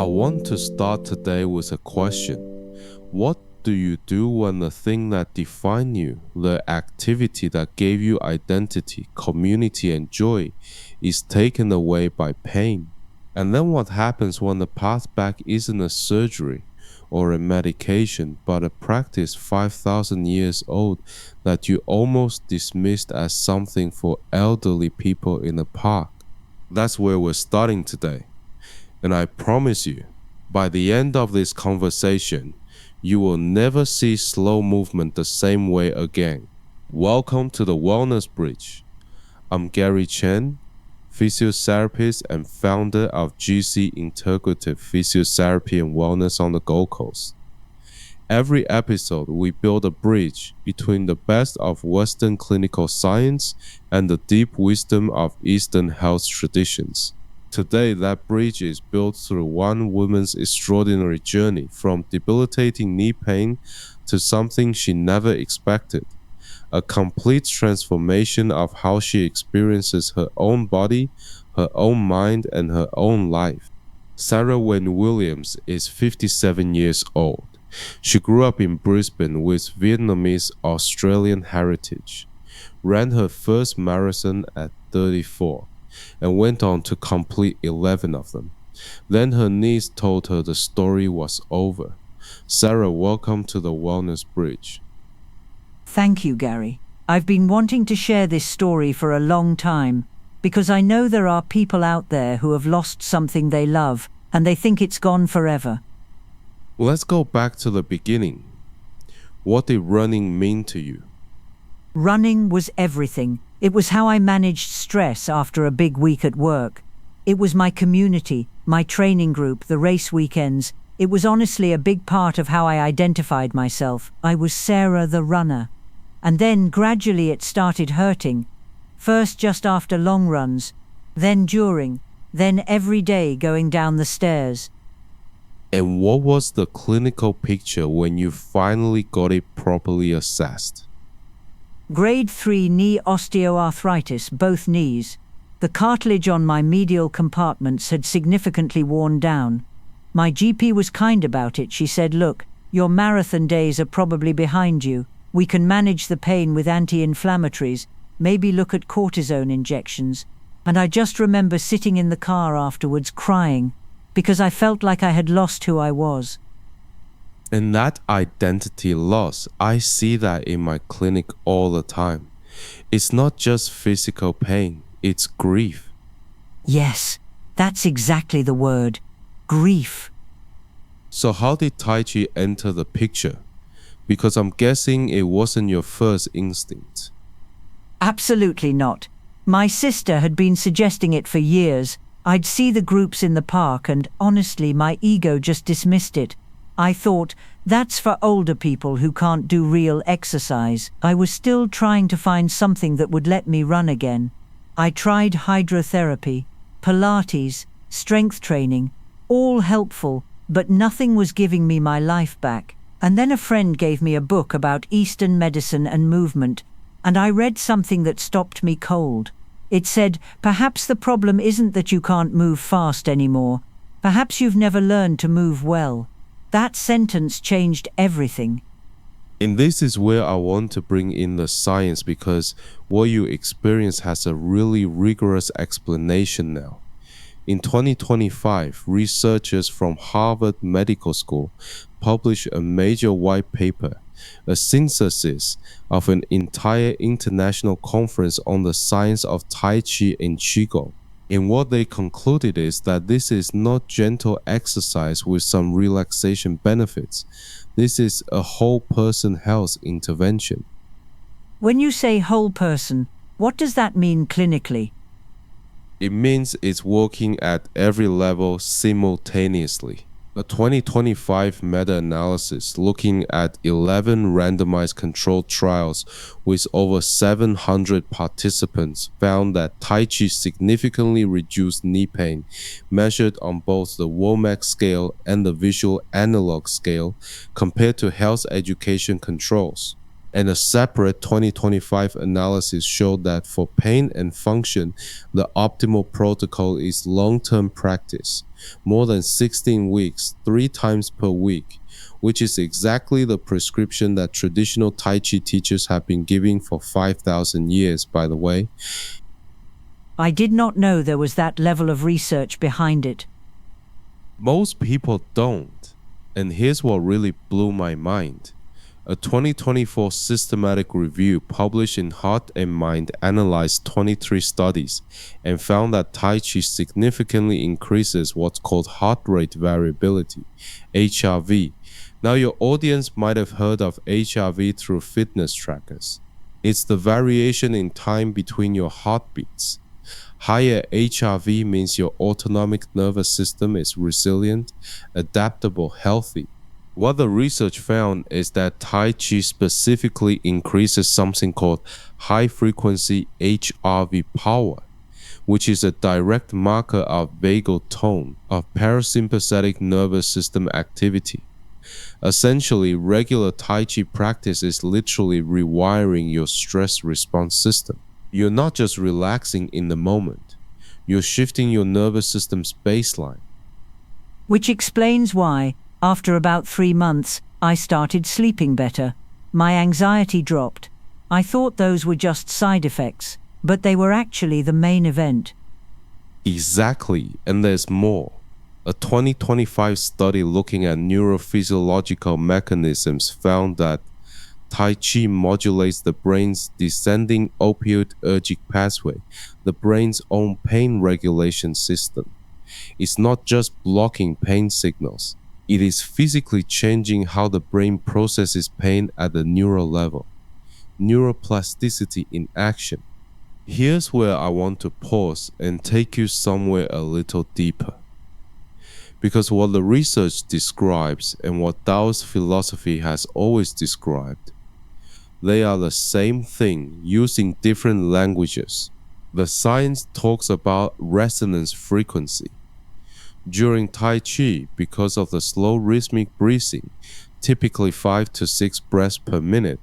I want to start today with a question. What do you do when the thing that defined you, the activity that gave you identity, community, and joy, is taken away by pain? And then what happens when the path back isn't a surgery or a medication, but a practice 5,000 years old that you almost dismissed as something for elderly people in a park? That's where we're starting today. And I promise you, by the end of this conversation, you will never see slow movement the same way again. Welcome to the Wellness Bridge. I'm Gary Chen, physiotherapist and founder of GC Integrative Physiotherapy and Wellness on the Gold Coast. Every episode, we build a bridge between the best of Western clinical science and the deep wisdom of Eastern health traditions. Today, that bridge is built through one woman's extraordinary journey from debilitating knee pain to something she never expected, a complete transformation of how she experiences her own body, her own mind, and her own life. Sarah Nguyen-Williams is 57 years old. She grew up in Brisbane with Vietnamese Australian heritage, ran her first marathon at 34, and went on to complete 11 of them. Then her niece told her the story was over. Sarah, welcome to the Wellness Bridge. Thank you, Gary. I've been wanting to share this story for a long time because I know there are people out there who have lost something they love and they think it's gone forever. Let's go back to the beginning. What did running mean to you? Running was everything. It was how I managed stress after a big week at work. It was my community, my training group, the race weekends. It was honestly a big part of how I identified myself. I was Sarah the runner. And then gradually it started hurting. First just after long runs, then during, then every day going down the stairs. And what was the clinical picture when you finally got it properly assessed? Grade 3 knee osteoarthritis, both knees. The cartilage on my medial compartments had significantly worn down. My GP was kind about it. She said, "Look, your marathon days are probably behind you. We can manage the pain with anti-inflammatories, maybe look at cortisone injections." And I just remember sitting in the car afterwards crying because I felt like I had lost who I was. And that identity loss, I see that in my clinic all the time. It's not just physical pain, it's grief. Yes, that's exactly the word. Grief. So how did Tai Chi enter the picture? Because I'm guessing it wasn't your first instinct. Absolutely not. My sister had been suggesting it for years. I'd see the groups in the park and honestly my ego just dismissed it. I thought, that's for older people who can't do real exercise. I was still trying to find something that would let me run again. I tried hydrotherapy, Pilates, strength training, all helpful, but nothing was giving me my life back. And then a friend gave me a book about Eastern medicine and movement, and I read something that stopped me cold. It said, perhaps the problem isn't that you can't move fast anymore. Perhaps you've never learned to move well. That sentence changed everything. And this is where I want to bring in the science because what you experience has a really rigorous explanation now. In 2025, researchers from Harvard Medical School published a major white paper, a synthesis of an entire international conference on the science of Tai Chi and Qigong. And what they concluded is that this is not gentle exercise with some relaxation benefits. This is a whole person health intervention. When you say whole person, what does that mean clinically? It means it's working at every level simultaneously. A 2025 meta-analysis looking at 11 randomized controlled trials with over 700 participants found that Tai Chi significantly reduced knee pain measured on both the WOMAC scale and the visual analog scale compared to health education controls. And a separate 2025 analysis showed that for pain and function, the optimal protocol is long-term practice, more than 16 weeks, 3 times per week, which is exactly the prescription that traditional Tai Chi teachers have been giving for 5,000 years, by the way. I did not know there was that level of research behind it. Most people don't. And here's what really blew my mind. A 2024 systematic review published in Heart and Mind analyzed 23 studies and found that Tai Chi significantly increases what's called heart rate variability, HRV. Now, your audience might have heard of HRV through fitness trackers. It's the variation in time between your heartbeats. Higher HRV means your autonomic nervous system is resilient, adaptable, healthy. What the research found is that Tai Chi specifically increases something called high-frequency HRV power, which is a direct marker of vagal tone, of parasympathetic nervous system activity. Essentially, regular Tai Chi practice is literally rewiring your stress response system. You're not just relaxing in the moment, you're shifting your nervous system's baseline. Which explains why, after about 3 months, I started sleeping better. My anxiety dropped. I thought those were just side effects, but they were actually the main event. Exactly, and there's more. A 2025 study looking at neurophysiological mechanisms found that Tai Chi modulates the brain's descending opioidergic pathway, the brain's own pain regulation system. It's not just blocking pain signals. It is physically changing how the brain processes pain at the neural level. Neuroplasticity in action. Here's where I want to pause and take you somewhere a little deeper. Because what the research describes and what Taoist philosophy has always described, they are the same thing using different languages. The science talks about resonance frequency. During Tai Chi, because of the slow rhythmic breathing, typically 5 to 6 breaths per minute,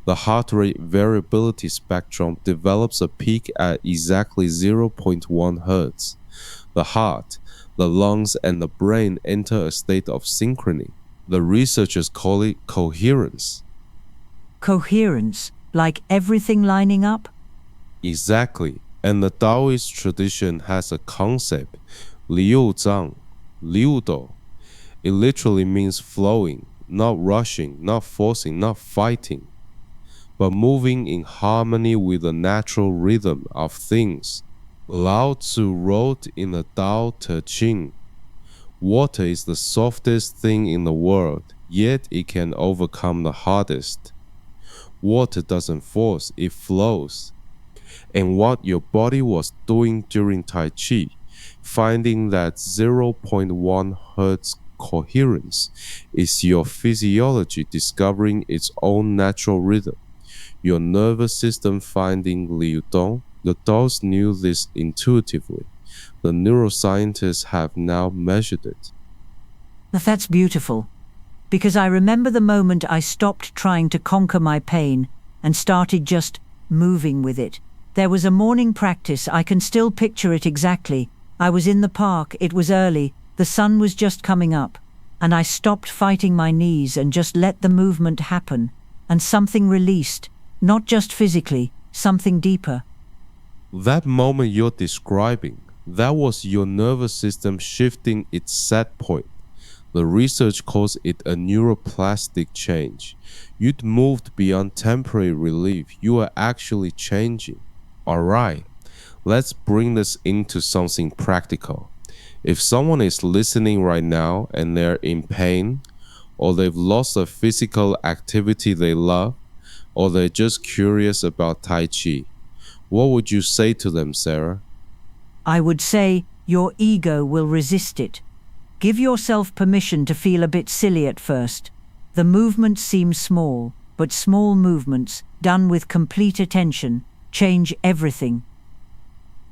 the heart rate variability spectrum develops a peak at exactly 0.1 Hz. The heart, the lungs, and the brain enter a state of synchrony. The researchers call it coherence. Coherence, like everything lining up? Exactly, and the Taoist tradition has a concept, Liu Zhang, Liu Do. It literally means flowing, not rushing, not forcing, not fighting, but moving in harmony with the natural rhythm of things. Lao Tzu wrote in the Tao Te Ching, water is the softest thing in the world, yet it can overcome the hardest. Water doesn't force, it flows. And what your body was doing during Tai Chi, finding that 0.1 Hz coherence is your physiology discovering its own natural rhythm. Your nervous system finding Liu Dong. The Taoists knew this intuitively. The neuroscientists have now measured it. That's beautiful. Because I remember the moment I stopped trying to conquer my pain and started just moving with it. There was a morning practice, I can still picture it exactly. I was in the park, it was early, the sun was just coming up, and I stopped fighting my knees and just let the movement happen, and something released, not just physically, something deeper. That moment you're describing, that was your nervous system shifting its set point. The research calls it a neuroplastic change. You'd moved beyond temporary relief, you are actually changing. Alright, let's bring this into something practical. If someone is listening right now and they're in pain, or they've lost a physical activity they love, or they're just curious about Tai Chi, what would you say to them, Sarah? I would say your ego will resist it. Give yourself permission to feel a bit silly at first. The movements seem small, but small movements, done with complete attention, change everything.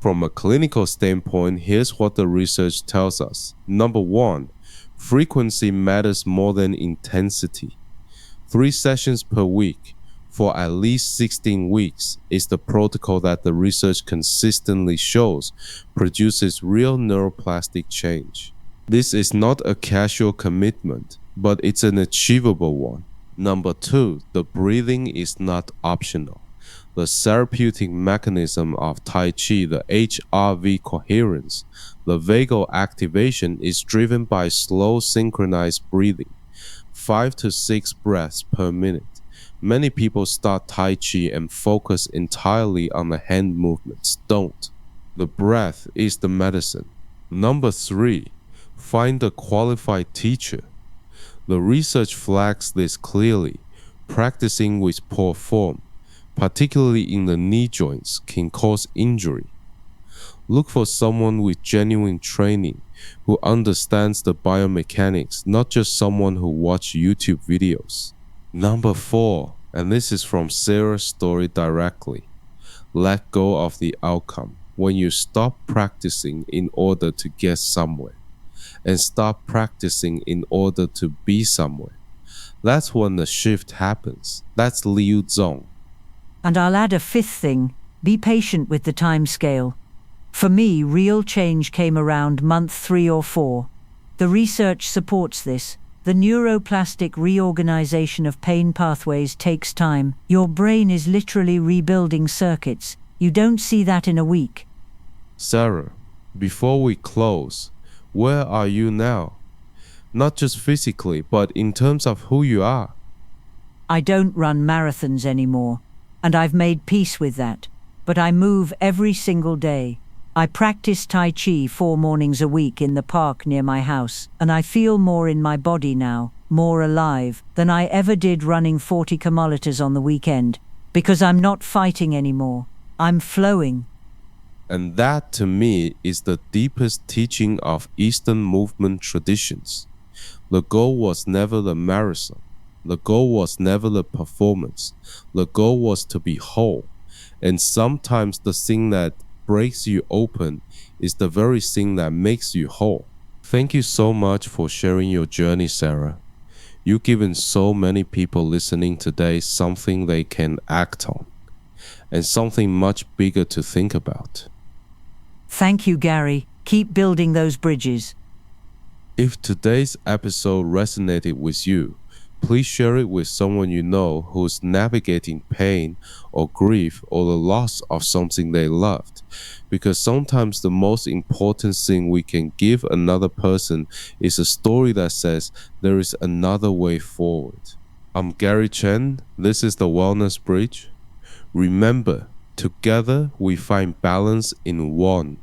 From a clinical standpoint, here's what the research tells us. Number 1, frequency matters more than intensity. 3 sessions per week, for at least 16 weeks is the protocol that the research consistently shows produces real neuroplastic change. This is not a casual commitment, but it's an achievable one. Number 2, the breathing is not optional. The therapeutic mechanism of Tai Chi, the HRV coherence, the vagal activation, is driven by slow synchronized breathing, 5 to 6 breaths per minute. Many people start Tai Chi and focus entirely on the hand movements. Don't. The breath is the medicine. Number 3, find a qualified teacher. The research flags this clearly. Practicing with poor form, particularly in the knee joints, can cause injury. Look for someone with genuine training who understands the biomechanics, not just someone who watches YouTube videos. Number 4, and this is from Sarah's story directly. Let go of the outcome. When you stop practicing in order to get somewhere, and stop practicing in order to be somewhere, that's when the shift happens. That's Liu Zong. And I'll add a 5th thing: be patient with the time scale. For me, real change came around month 3 or 4. The research supports this. The neuroplastic reorganization of pain pathways takes time. Your brain is literally rebuilding circuits. You don't see that in a week. Sarah, before we close, where are you now? Not just physically, but in terms of who you are. I don't run marathons anymore, and I've made peace with that. But I move every single day. I practice Tai Chi 4 mornings a week in the park near my house, and I feel more in my body now, more alive, than I ever did running 40 kilometers on the weekend, because I'm not fighting anymore. I'm flowing. And that, to me, is the deepest teaching of Eastern movement traditions. The goal was never the marathon. The goal was never the performance. The goal was to be whole. And sometimes the thing that breaks you open is the very thing that makes you whole. Thank you so much for sharing your journey, Sarah. You've given so many people listening today something they can act on, and something much bigger to think about. Thank you, Gary. Keep building those bridges. If today's episode resonated with you, please share it with someone you know who's navigating pain or grief or the loss of something they loved. Because sometimes the most important thing we can give another person is a story that says there is another way forward. I'm Gary Chen. This is the Wellness Bridge. Remember, together we find balance in one.